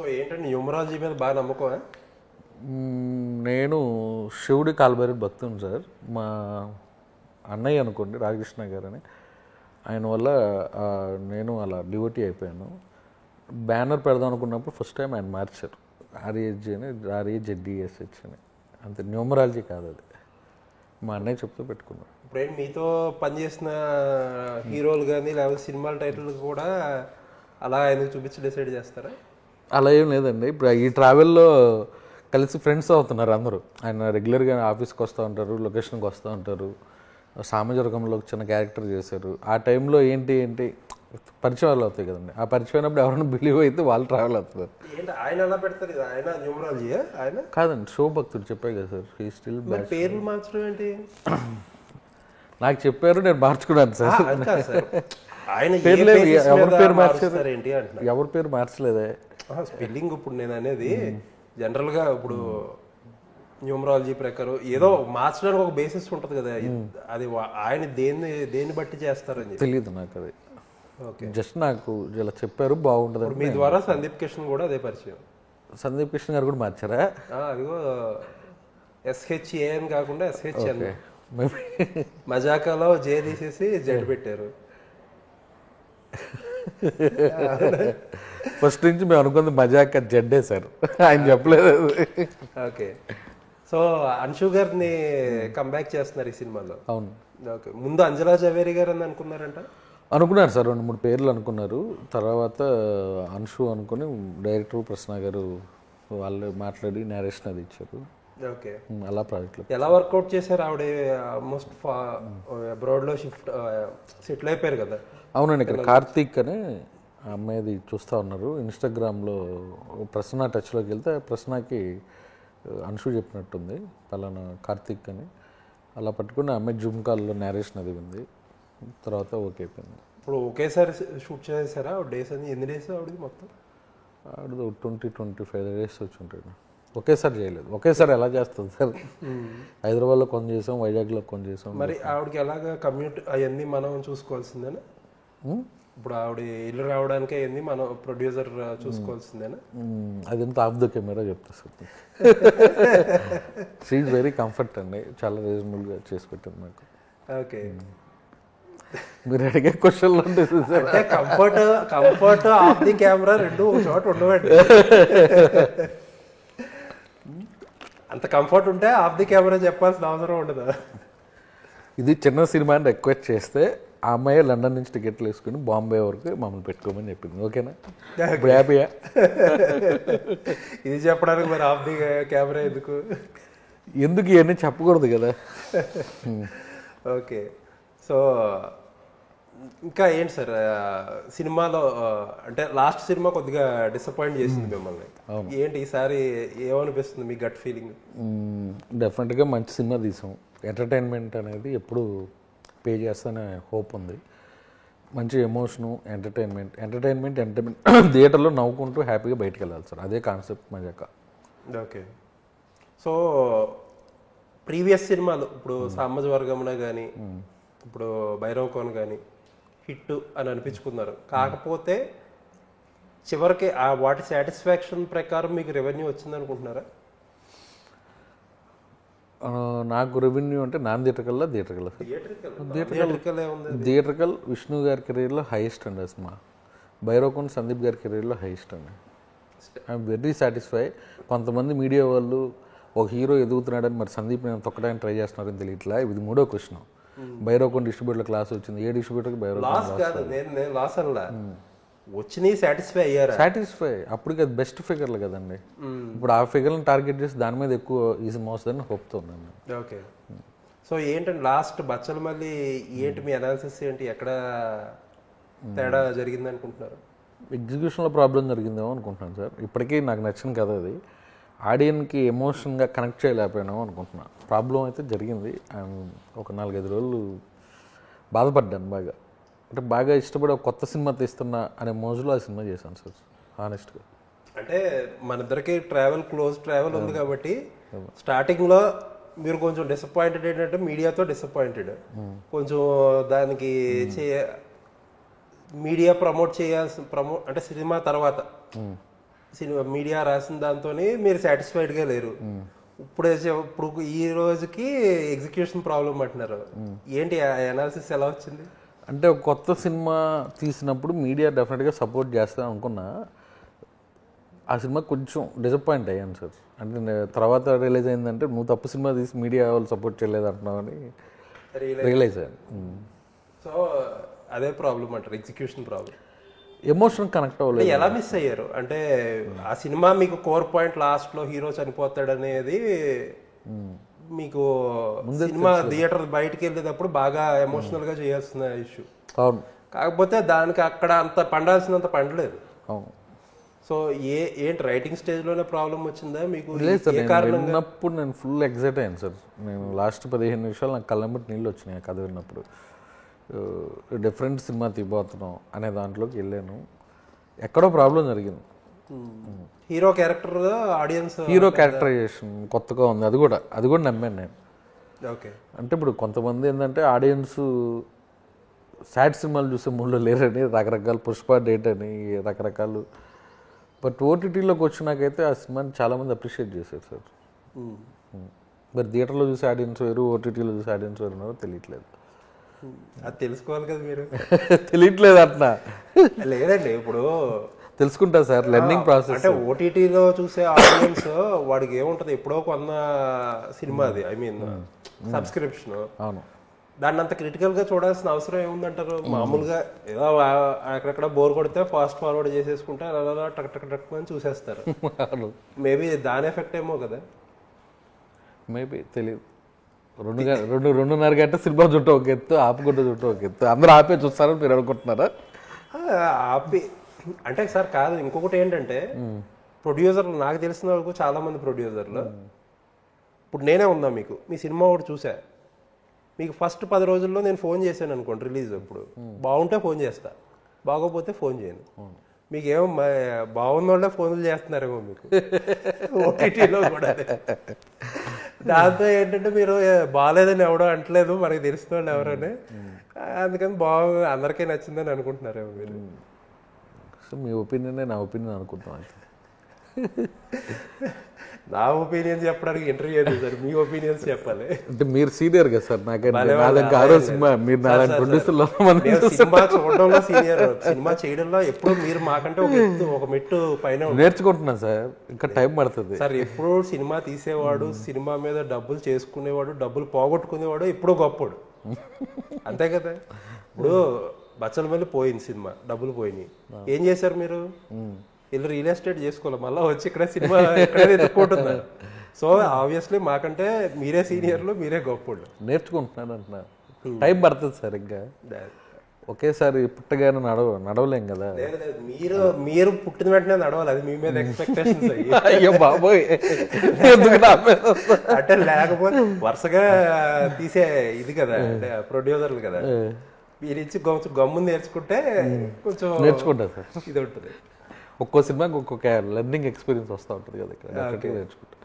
So ఏంటంటే numerology మీద బాగా నమ్మకమా? నేను శివుడి కాల్బరి భక్తుని సార్. మా అన్నయ్య అనుకోండి రామకృష్ణ గారు అని, ఆయన వల్ల నేను అలా డివోటీ అయిపోయాను. బ్యానర్ పెడదాం అనుకున్నప్పుడు ఫస్ట్ టైం ఆయన మార్చారు, ఆర్ఏజీ అని, RAZDSH అని. అంతే, న్యూమరాలజీ కాదు అది, మా అన్నయ్య చెప్తూ పెట్టుకున్నాను. ఇప్పుడు ఏంటి మీతో పనిచేసిన హీరోలు కానీ లేకపోతే సినిమాల టైటిల్ కూడా అలా ఆయనకు చూపించి డిసైడ్ చేస్తారా? అలా ఏం లేదండి. ఇప్పుడు ఈ ట్రావెల్లో కలిసి ఫ్రెండ్స్ అవుతున్నారు అందరూ. ఆయన రెగ్యులర్గా ఆఫీస్కి వస్తూ ఉంటారు, లొకేషన్కి వస్తూ ఉంటారు. సామజవర్గంలో చిన్న క్యారెక్టర్ చేశారు. ఆ టైంలో ఏంటి పరిచయాలు అవుతాయి కదండి. ఆ పరిచయం అయినప్పుడు ఎవరైనా బిలీవ్ అయితే వాళ్ళు ట్రావెల్ అవుతున్నారు. ఏంటి ఆయన ఎలా పెడతారు? ఇది ఆయన న్యూమరాలజీ ఆయన కాదండి, షో భక్తుడు చెప్పాయి కదా సార్. ఈ స్టిల్ పేర్లు మార్చడం ఏంటి? నాకు చెప్పారు, నేను మార్చుకున్నాను సార్. ఆయన ఎవరి పేరు మార్చారు ఏంటి అంటున్నా? ఎవరి పేరు మార్చలేదే. స్పెల్లింగ్ ఇప్పుడు నేను అనేది జనరల్గా ఇప్పుడు న్యూమరాలజీ ప్రకారం ఏదో మార్చడానికి ఒక బేసిస్ ఉంటుంది కదా, అది ఆయన దేన్ని బట్టి చేస్తారని తెలియదు నాకు అది. జస్ట్ నాకు ఇలా చెప్పారు బాగుంటుంది. మీ ద్వారా సందీప్ కిషన్ కూడా అదే పరిచయం. సందీప్ కిషన్ గారు కూడా మార్చారా? అదిగో SHA అని కాకుండా SHN. మజాకాలో జే తీసేసి జెడ్ పెట్టారు. ఫస్ట్ నుంచి మేము అనుకుంది మజాక జడ్డే సార్, ఆయన చెప్పలేదు. ఓకే, సో అన్షు గారిని కంబ్యాక్ చేస్తున్నారు ఈ సినిమాలో. అవును. ఓకే, ముందు అంజలా జవేరి గారు అని అనుకున్నారంట. అనుకున్నారు సార్, 2-3 పేర్లు అనుకున్నారు. తర్వాత అన్షు అనుకుని డైరెక్టర్ ప్రసన్న గారు వాళ్ళు మాట్లాడి నేరేషన్ అది ఇచ్చారు. ఓకే, అలా ప్రాజెక్ట్లో ఎలా వర్కౌట్ చేశారు? ఆవిడ ఆల్మోస్ట్ అబ్రాడ్లో సెటిల్ అయిపోయారు కదా. అవునండి, ఇక్కడ కార్తీక్ అని అమ్మాయిది చూస్తూ ఉన్నారు ఇన్స్టాగ్రామ్లో. ప్రసన్న టచ్లోకి వెళ్తే ప్రసన్నకి అన్షు చెప్పినట్టుంది పలానా కార్తీక్ అని. అలా పట్టుకుని అమ్మాయి జూమ్ కాల్లో నేరేషన్ అది ఉంది. తర్వాత ఓకే అయిపోయింది. ఇప్పుడు ఒకేసారి షూట్ చేశారా డేస్? అని ఎన్ని డేస్ ఆవిడది మొత్తం? ఆవిడది 20-25 days వచ్చి ఉంటాడు. ఒకేసారి చేయలేదు. ఒకేసారి ఎలా చేస్తుంది సార్? హైదరాబాద్లో కొన్ని చేసాం, వైజాగ్లో కొన్ని చేసాం. మరి ఆవిడకి ఎలాగ కమ్యూట్ అవన్నీ మనం చూసుకోవాల్సిందేనా? ఇప్పుడు ఆవిడ ఇల్లు రావడానికి అవన్నీ మనం ప్రొడ్యూసర్ చూసుకోవాల్సిందేనా? అదంతా ఆఫ్ ద కెమెరా చెప్తా sir. She is very comfort అండి, చాలా రీజనబుల్గా చేసి పెట్టింది నాకు. ఓకే, మీరు అడిగే క్వశ్చన్లు ఉంటుంది sir. Comfort of the camera రెండు ఒక చోట ఉండవండి. అంత కంఫర్ట్ ఉంటే ఆఫ్ ది కెమెరా చెప్పాల్సిన అవసరం ఉండదు. ఇది చిన్న సినిమా అని రిక్వెస్ట్ చేస్తే ఆ అమ్మాయి లండన్ నుంచి టికెట్లు వేసుకుని బాంబే వరకు మమ్మల్ని పెట్టుకోమని చెప్పింది. ఓకేనా? ఇప్పుడు హ్యాపీయా? ఇది చెప్పడానికి మరి ఆఫ్ ది కెమెరా ఎందుకు ఇవన్నీ చెప్పకూడదు కదా. ఓకే, సో ఇంకా ఏంటి సార్ సినిమాలో, అంటే లాస్ట్ సినిమా కొద్దిగా డిసప్పాయింట్ చేసింది మిమ్మల్ని. ఏంటి ఈసారి ఏమనిపిస్తుంది మీ గట్ ఫీలింగ్? డెఫినెట్గా మంచి సినిమా తీసాం. ఎంటర్టైన్మెంట్ అనేది ఎప్పుడు పే చేస్తానే హోప్ ఉంది. మంచి ఎమోషను, ఎంటర్టైన్మెంట్ థియేటర్లో నవ్వుకుంటూ హ్యాపీగా బయటకు వెళ్ళాలి సార్. అదే కాన్సెప్ట్ మజాక. ఓకే, సో ప్రీవియస్ సినిమాలు ఇప్పుడు సామజవర్గంలో కానీ ఇప్పుడు భైరవ్ కోన్ కానీ హిట్ అని అనిపించుకున్నారు. కాకపోతే చివరికి వాటి సాటిస్ఫాక్షన్ ప్రకారం మీకు రెవెన్యూ వచ్చింది అనుకుంటున్నారా? నాకు రెవెన్యూ అంటే నాన్ థియేటర్కల్లా థియేటర్కల్ విష్ణు గారి కెరీర్లో హైయెస్ట్ అండి ఆ సినిమా. భైరవ్ కోన్ సందీప్ గారి కెరీర్లో హైయెస్ట్ అండి. I'm very satisfy. కొంతమంది మీడియా వాళ్ళు ఒక హీరో ఎదుగుతున్నాడని మరి సందీప్ నేను తొక్కడానికి ట్రై చేస్తున్నారని తెలియట్లా. ఇది 3వ question. Bhairav cone distributor class వచ్చింది. ఏ డిస్ట్రిబ్యూటర్కి భైరవ్ వచ్చినాయి సాటిస్ఫై అయ్యారు? సాటిస్ఫై. అప్పటికి అది బెస్ట్ ఫిగర్లు కదండి. ఇప్పుడు ఆ ఫిగర్లను టార్గెట్ చేసి దాని మీద ఎక్కువ ఈజీ మోస్తుందని హోప్తో ఉన్నాను. ఓకే, సో ఏంటంటే లాస్ట్ బచ్చలు మళ్ళీ ఏంటి మీ అనాలిసిస్ ఏంటి? ఎక్కడ తేడా జరిగింది అనుకుంటున్నారు? ఎగ్జిక్యూషన్లో ప్రాబ్లం జరిగిందేమో అనుకుంటున్నాను సార్. ఇప్పటికీ నాకు నచ్చింది కదా అది. ఆడియన్కి ఎమోషన్గా కనెక్ట్ చేయలేకపోయినామో అనుకుంటున్నాను. ప్రాబ్లం అయితే జరిగింది. ఒక 4-5 రోజులు బాధపడ్డాను బాగా. అంటే బాగా ఇష్టపడి ఒక కొత్త సినిమా తీస్తున్నా అనే మోజులో ఆ సినిమా చేశాను సార్ హానెస్ట్గా. అంటే మన ఇద్దరికి క్లోజ్ ట్రావెల్ ఉంది కాబట్టి స్టార్టింగ్లో మీరు కొంచెం డిసప్పాయింటెడ్ ఏంటంటే మీడియాతో డిసప్పాయింటెడ్. కొంచెం దానికి మీడియా ప్రమోట్ అంటే సినిమా తర్వాత సినిమా మీడియా రాసిన దాంతో మీరు సాటిస్ఫైడ్గా లేరు. ఇప్పుడు ఈ రోజుకి ఎగ్జిక్యూషన్ ప్రాబ్లం అంటున్నారు. ఏంటి అనాలిసిస్ ఎలా వచ్చింది? అంటే ఒక కొత్త సినిమా తీసినప్పుడు మీడియా డెఫినెట్గా సపోర్ట్ చేస్తా అనుకున్నా. ఆ సినిమా కొంచెం డిసప్పాయింట్ అయ్యాను సార్. అంటే తర్వాత రియలైజ్ అయిందంటే నువ్వు తప్పు సినిమా తీసి మీడియా వాళ్ళు సపోర్ట్ చేయలేదు అంటున్నావు అని రియలైజ్ అయ్యాను. సో అదే ప్రాబ్లం అంటారు, ఎగ్జిక్యూషన్ ప్రాబ్లం. ఎమోషన్ కనెక్ట్ అవ్వలేదు. ఎలా మిస్ అయ్యారు అంటే ఆ సినిమా మీకు కోర్ పాయింట్ లాస్ట్ లో హీరో చనిపోతాడు అనేది మీకు సినిమా థియేటర్ బయటకు వెళ్ళేటప్పుడు బాగా ఎమోషనల్ గా చేయాల్సిన ఇష్యూ. అవును. కాకపోతే దానికి అక్కడ అంత పండాల్సినంత పండలేదు. అవును. సో ఏంటి రైటింగ్ స్టేజ్ లోనే ప్రాబ్లం వచ్చిందా మీకు? లేదు సార్, నేను విన్నప్పుడు నేను ఫుల్ ఎగ్జైట్ అయ్యాను సార్. నేను లాస్ట్ 15 నిమిషాలు నాకు కళ్ళంబట్టి నీళ్ళు వచ్చినాయి కథ విన్నప్పుడు. డిఫరెంట్ సినిమా తీయబోతున్నాం అనే దాంట్లోకి వెళ్ళాను. ఎక్కడో ప్రాబ్లం జరిగింది. Hero character audience hero characterisation కొత్తగా ఉంది. అది కూడా నమ్మాను నేను. ఓకే. అంటే ఇప్పుడు కొంతమంది ఏంటంటే ఆడియన్స్ సాడ్ సినిమాలు చూసే మూడ్లో లేరని రకరకాల పుష్ప డేట్ అని రకరకాలు. బట్ ఓటీటీలోకి వచ్చినాకైతే ఆ సినిమాని చాలామంది అప్రిషియేట్ చేశారు సార్. మరి థియేటర్లో చూసే ఆడియన్స్ వేరు, ఓటీటీలో చూసే ఆడియన్స్ వేరు ఉన్నారో తెలియట్లేదు. అది తెలుసుకోవాలి కదా మీరు. తెలియట్లేదు అట్లా. లేదండి, ఇప్పుడు తెలుసుకుంటా సార్, లెర్నింగ్ ప్రాసెస్. అంటే ఓటీటీలో చూసే ఆడియన్స్ వాడికి ఏముంటది, ఎప్పుడో కొన్న సినిమా అది, ఐ మీన్ సబ్స్క్రిప్షన్. అవును. దాన్ని అంత క్రిటికల్ గా చూడాల్సిన అవసరం ఏముందంటారు? మామూలుగా ఏదో అక్కడక్కడ బోర్ కొడితే ఫాస్ట్ ఫార్వర్డ్ చేసేసుకుంటే అలా టక్ టక్ టక్ అని చూసేస్తారు. మేబీ దాని ఎఫెక్ట్ ఏమో కదా. మేబీ తెలియదు. 2.5 గంట సినిమా చుట్టూ ఒక ఎత్తు, ఆపుకుంటూ చుట్టూ ఒక ఎత్తు. అందరూ ఆపే చూస్తారని మీరు అనుకుంటున్నారా? ఆపి అంటే సార్ కాదు. ఇంకొకటి ఏంటంటే ప్రొడ్యూసర్లు, నాకు తెలిసిన వరకు చాలా మంది ప్రొడ్యూసర్లు, ఇప్పుడు నేనే ఉన్నా, మీకు మీ సినిమా ఒకటి చూసా, మీకు ఫస్ట్ 10 రోజుల్లో నేను ఫోన్ చేశాను అనుకోండి రిలీజ్ అప్పుడు, బాగుంటే ఫోన్ చేస్తా, బాగోపోతే ఫోన్ చేయను. మీకేమో బాగున్న వాళ్ళే ఫోన్లు చేస్తున్నారేమో మీకు ఓటీటీలో కూడా. దాంతో ఏంటంటే మీరు బాగాలేదని ఎవడో అంటలేదు, మనకి తెలిసిన వాళ్ళు ఎవరని, అందుకని అందరికీ నచ్చిందని అనుకుంటున్నారేమో మీరు. సో మీ ఒపీనియన్ నా ఒపీనియన్ అనుకుంటున్నాను. నా ఒపీనియన్ చెప్పడానికి ఇంటర్వ్యూ సార్, మీ ఒపీనియన్స్ చెప్పాలి. అంటే మీరు సీనియర్ కదా సార్ నాకంటే. ఆరో సినిమా మీరు నాలుగు ప్రొడ్యూసర్లు సినిమా చూడడంలో సీనియర్, సినిమా చేయడంలో ఎప్పుడు మీరు మాకంటే ఒక మెట్టు పైన నేర్చుకుంటున్నాను సార్. ఇంకా టైం పడుతుంది సార్. ఎప్పుడు సినిమా తీసేవాడు, సినిమా మీద డబ్బులు చేసుకునేవాడు, డబ్బులు పోగొట్టుకునేవాడు ఎప్పుడో గొప్పడు, అంతే కదా. ఇప్పుడు బచ్చల మళ్ళీ పోయింది సినిమా, డబ్బులు పోయినాయి, ఏం చేశారు మీరు? వీళ్ళు రియల్ ఎస్టేట్ చేసుకోవాలి, మళ్ళీ వచ్చి ఇక్కడ సినిమా ఎక్కడైనా ఎత్తుకుంటున్నారు. సో ఆబ్వియస్లీ మాకంటే మీరే సీనియర్లు, మీరే గొప్పలు. నేర్చుకుంటున్నాను అంటున్నా. టైం పడుతుంది సార్. ఇంకా ఒకేసారి పుట్టగానే నడవలేం కదా. మీరు పుట్టిన వెంటనే నడవాలి, అది మీ మీద ఎక్స్పెక్టేషన్స్. అయ్యో బాబోయ్, అంటే లేకపోతే వరుసగా తీసే ఇది కదా, అంటే ప్రొడ్యూసర్లు కదా, మీరు ఇచ్చి గమ్ము నేర్చుకుంటే కొంచెం నేర్చుకుంటా సార్. ఇది ఉంటుంది. ఒక్కో సినిమాకి ఒక్కొక్క లెర్నింగ్ ఎక్స్పీరియన్స్ వస్తూ ఉంటుంది కదా, ఇక్కడ నేర్చుకుంటా.